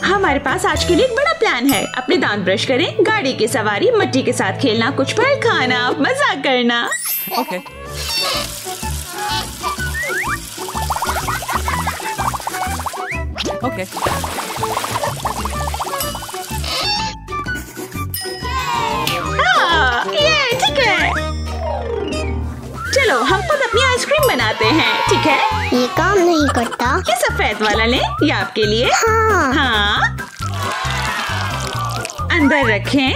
हमारे पास आज के लिए एक बड़ा प्लान है। अपने दांत ब्रश करें, गाड़ी की सवारी, मिट्टी के साथ खेलना, कुछ फल खाना, मजाक करना। ओके। ओके। हाँ, ये ठीक है। चलो हम खुद अपनी आइसक्रीम बनाते हैं, ठीक है? ये काम नहीं करता। ये सफेद वाला लें, ये आपके लिए। हाँ। हाँ। अंदर रखें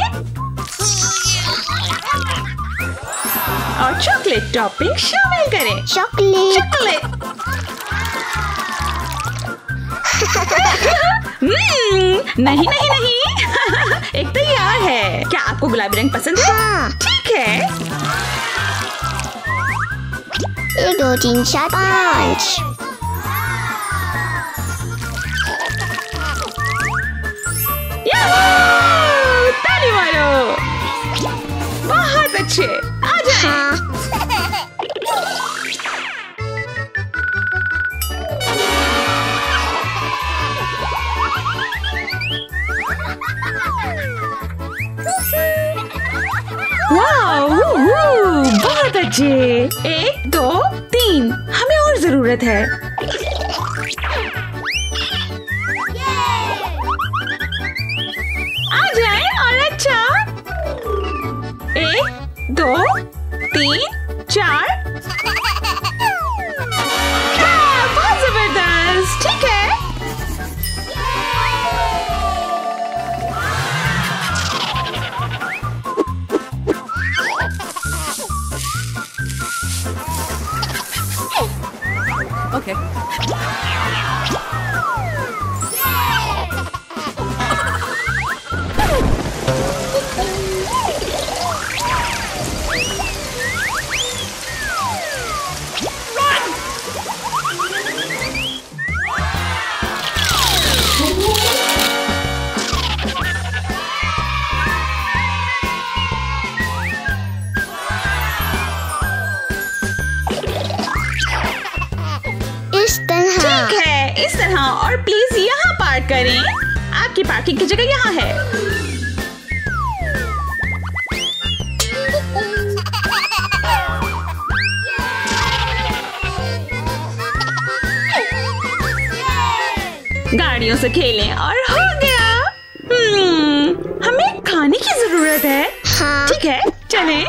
और चॉकलेट टॉपिंग शामिल करें। चॉकलेट। चॉकलेट। नहीं नहीं नहीं। एक तैयार है। क्या आपको गुलाबी रंग पसंद है? हाँ। ठीक है। 1 2 3 4 5। ताली मारो। बहुत अच्छे। आ जाएं। हाँ। बहुत अच्छे। 1 2 3। हमें और जरूरत है। आ जाए और अच्छा। 1 2 3 4। बहुत जबरदस्त। ठीक है। ओके। इस तरह और प्लीज यहाँ पार्क करें। आपकी पार्किंग की जगह यहाँ है। गाड़ियों से खेलें और हो गया। हमें खाने की जरूरत है। हाँ। ठीक है, चलें।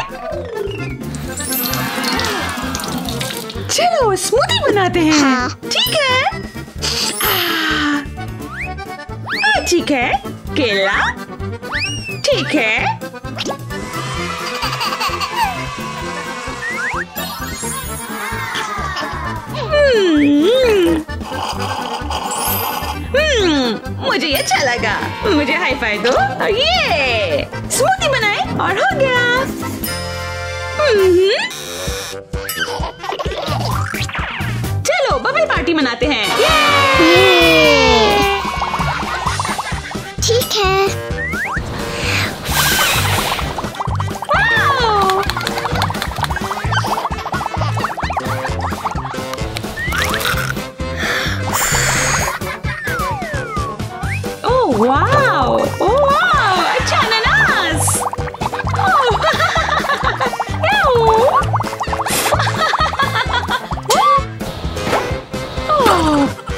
चलो स्मूदी बनाते हैं। हाँ। ठीक है। ठीक है, केला। ठीक है। मुझे ये अच्छा लगा। मुझे हाई फाई दो। ये स्मूदी बनाए और हो गया। चलो बबल पार्टी मनाते हैं। ठीक है। ओह वाओ, ओह वाओ, अच्छा अनानास।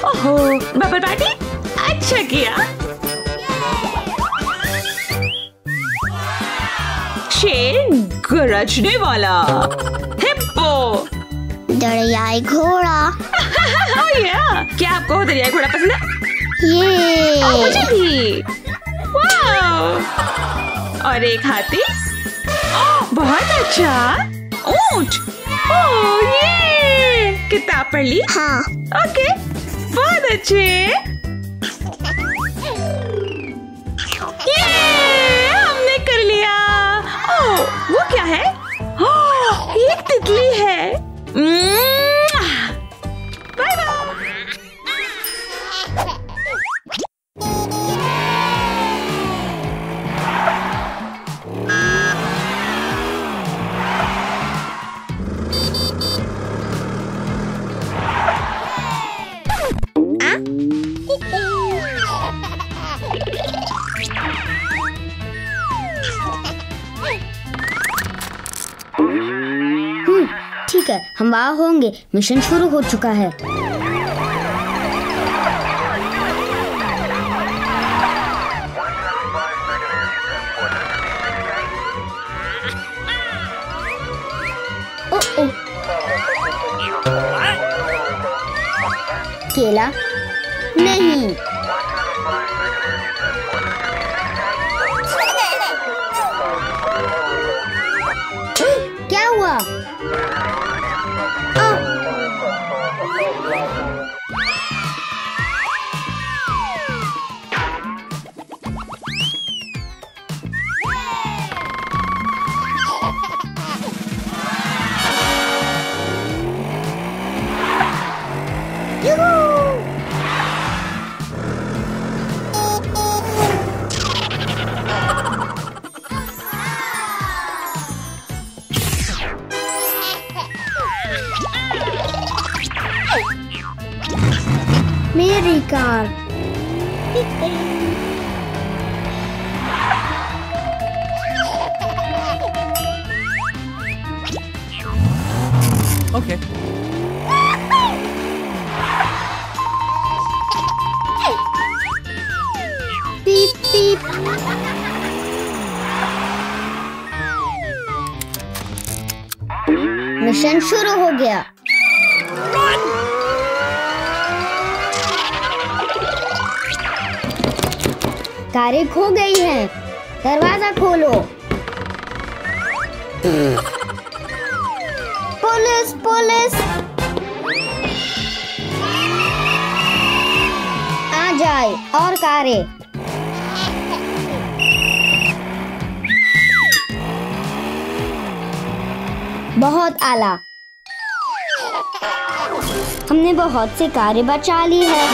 ओह, बबल पार्टी अच्छा किया। शेर गरजने वाला। हिप्पो। दरियाई घोड़ा। क्या आपको दरियाई घोड़ा पसंद है? ये मुझे भी। वाओ। और एक हाथी। बहुत अच्छा। ऊंट। ओह ये किताब पढ़ ली? हाँ। ओके, बहुत अच्छे। ये हमने कर लिया। ओह वो क्या है? ओह ये एक तितली है। Bye bye. ठीक है, हम वहाँ होंगे। मिशन शुरू हो चुका है। ओह, केला नहीं। क्या हुआ? मेरी कार। Okay. पीप पीप। मिशन शुरू हो गया। कारें खो गई हैं। दरवाजा खोलो। पुलिस पुलिस, आ जाए और कारें। बहुत आला, हमने बहुत से कारें बचा ली है।